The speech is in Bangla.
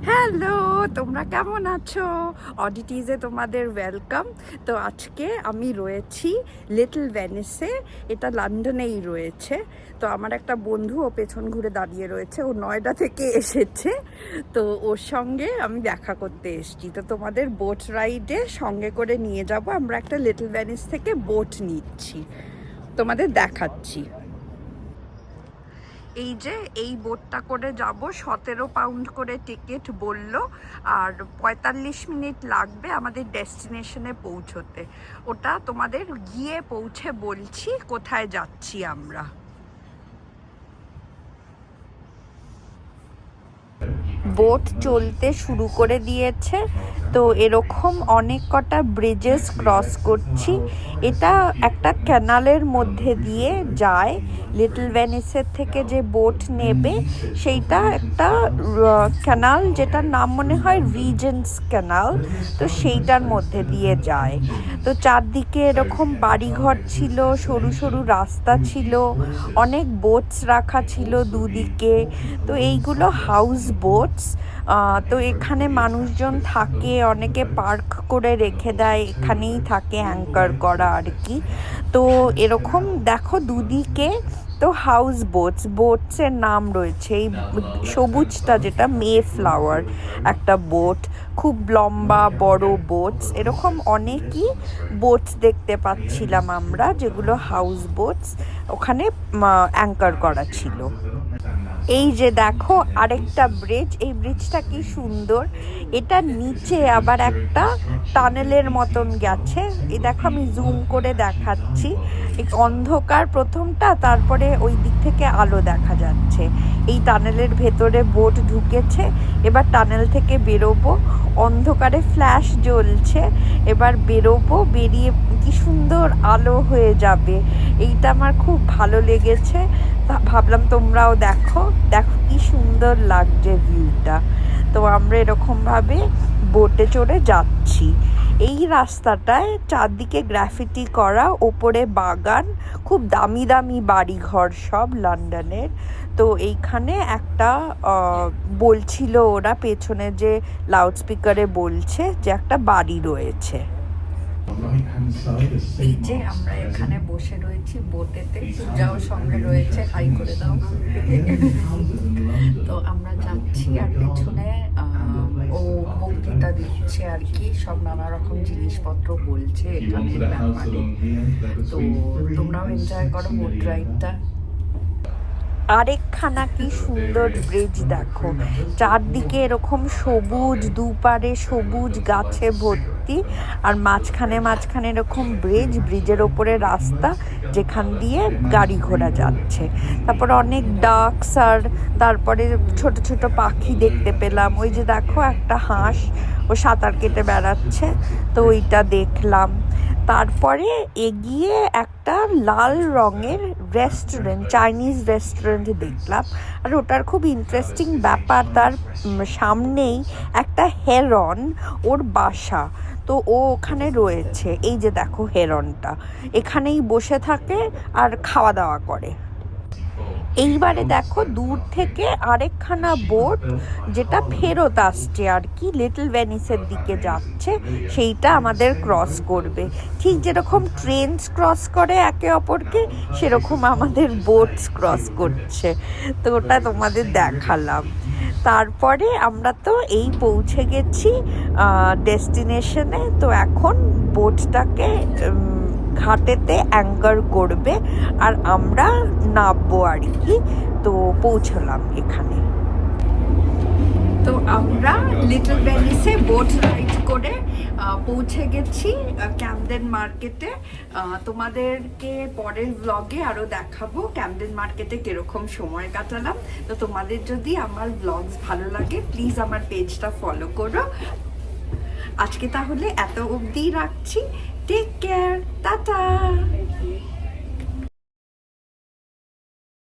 হ্যালো, তোমরা কেমন আছো? অডিটিজে তোমাদের ওয়েলকাম। তো আজকে আমি রয়েছি লিটল ভেনিসে, এটা লন্ডনেই রয়েছে। তো আমার একটা বন্ধু ও পেছন ঘুরে দাঁড়িয়ে রয়েছে, ও নয়ডা থেকে এসেছে। তো ওর সঙ্গে আমি দেখা করতে এসেছি। তো তোমাদের বোট রাইডে সঙ্গে করে নিয়ে যাব। আমরা একটা লিটল ভেনিস থেকে বোট নিচ্ছি, তোমাদের দেখাচ্ছি। এই যে এই বোটটা করে যাব, 17 পাউন্ড করে টিকিট বলল, আর 45 মিনিট লাগবে আমাদের ডেস্টিনেশনে পৌঁছতে। ওটা তোমাদের গিয়ে পৌঁছে বলছি কোথায় যাচ্ছি আমরা। বোট চলতে শুরু করে দিয়েছে। তো এরকম অনেক কটা ব্রিজেস ক্রস করছি। এটা একটা ক্যানালের মধ্যে দিয়ে যায়। লিটল ভেনিসের থেকে যে বোট নেবে সেইটা একটা ক্যানাল, যেটার নাম মনে হয় রিজেন্টস ক্যানাল। তো সেইটার মধ্যে দিয়ে যায়। তো চারদিকে এরকম বাড়িঘর ছিল, সরু সরু রাস্তা ছিল, অনেক বোটস রাখা ছিল দুদিকে। তো এইগুলো হাউস বোটস। তো এখানে মানুষজন থাকে, অনেকে পার্ক করে রেখে দেয়, এখানেই থাকে অ্যাঙ্কার করা আর কি। তো এরকম দেখো দুদিকে তো হাউস বোটসের নাম রয়েছে। এই সবুজটা যেটা মে ফ্লাওয়ার একটা বোট, খুব লম্বা বড় বোটস। এরকম অনেকই বোটস দেখতে পাচ্ছিলাম আমরা, যেগুলো হাউস বোটস, ওখানে অ্যাঙ্কার করা ছিল। এই যে দেখো আরেকটা ব্রিজ, এই ব্রিজটা কি সুন্দর। এটা নিচে আবার একটা টানেলের মতন গেছে। এই দেখো আমি জুম করে দেখাচ্ছি, এই অন্ধকার প্রথমটা, তারপরে ওই দিক থেকে আলো দেখা যাচ্ছে। এই টানেলের ভেতরে বোট ঢুকেছে, এবার টানেল থেকে বেরোবো। অন্ধকারে ফ্ল্যাশ জ্বলছে, এবার বেরোবো, বেরিয়ে কি সুন্দর আলো হয়ে যাবে। এইটা আমার খুব ভালো লেগেছে। ভাবলাম তোমরাও দেখো কি সুন্দর লাগছে ভিউটা। তো আমরা এরকমভাবে বোটে চড়ে যাচ্ছি। এই রাস্তাটায় চারদিকে গ্রাফিটি করা, ওপরে বাগান, খুব দামি দামি বাড়িঘর সব লন্ডনের। তো এইখানে একটা বলছিল ওরা, পেছনে যে লাউডস্পিকারে বলছে যে একটা বাড়ি রয়েছে। এই যে আমরা এখানে বসে রয়েছি বোটেতে, পূজাও সঙ্গে রয়েছে, হাই করে দাও। তো আমরা যাচ্ছি, আর পেছনে ও বক্তৃতা দিচ্ছে আর কি, সব নানা রকম জিনিসপত্র বলছে এখানের ব্যাপারে। তো তোমরাও এনজয় করো বোট রাইডটা। আরেকখানা কি সুন্দর ব্রিজ দেখো, চারদিকে এরকম সবুজ, দুপারে সবুজ গাছে ভর্তি, আর মাঝখানে মাঝখানে এরকম ব্রিজের ওপরে রাস্তা, যেখান দিয়ে গাড়ি ঘোড়া যাচ্ছে। তারপরে অনেক ডাকস, আর তারপরে ছোট ছোট পাখি দেখতে পেলাম। ওই যে দেখো একটা হাঁস, ও সাঁতার কেটে বেড়াচ্ছে, তো ওইটা দেখলাম। তারপরে এগিয়ে একটা লাল রঙের রেস্টুরেন্ট, চাইনিজ রেস্টুরেন্ট দেখলাম। আর ওটার খুব ইন্টারেস্টিং ব্যাপার, তার সামনেই একটা হেরন, ওর বাসা। তো ও ওখানে রয়েছে, এই যে দেখো হেরনটা এখানেই বসে থাকে আর খাওয়া দাওয়া করে। এইবারে দেখো দূর থেকে আরেকখানা বোট, যেটা ফেরত আসছে আর কি, লিটল ভেনিসের দিকে যাচ্ছে, সেইটা আমাদের ক্রস করবে। ঠিক যেরকম ট্রেনস ক্রস করে একে অপরকে, সেরকম আমাদের বোটস ক্রস করছে। তো ওটা তোমাদের দেখালাম। তারপরে আমরা তো এই পৌঁছে গেছি ডেস্টিনেশনে। তো এখন বোটটাকে ঘাটেতে অ্যাঙ্কার করবে, আর আমরা নামবো আর কি। তো পৌঁছলাম এখানে। তো আমরা লিটল ভেনিসে বোট রাইড করে পৌঁছে গেছি ক্যামডেন মার্কেটে। তোমাদেরকে পরের ব্লগে আরও দেখাবো ক্যামডেন মার্কেটে কীরকম সময় কাটালাম। তো তোমাদের যদি আমার ব্লগস ভালো লাগে, প্লিজ আমার পেজটা ফলো করো। আজকে তাহলে এত অবধি রাখছি। Take care, tata.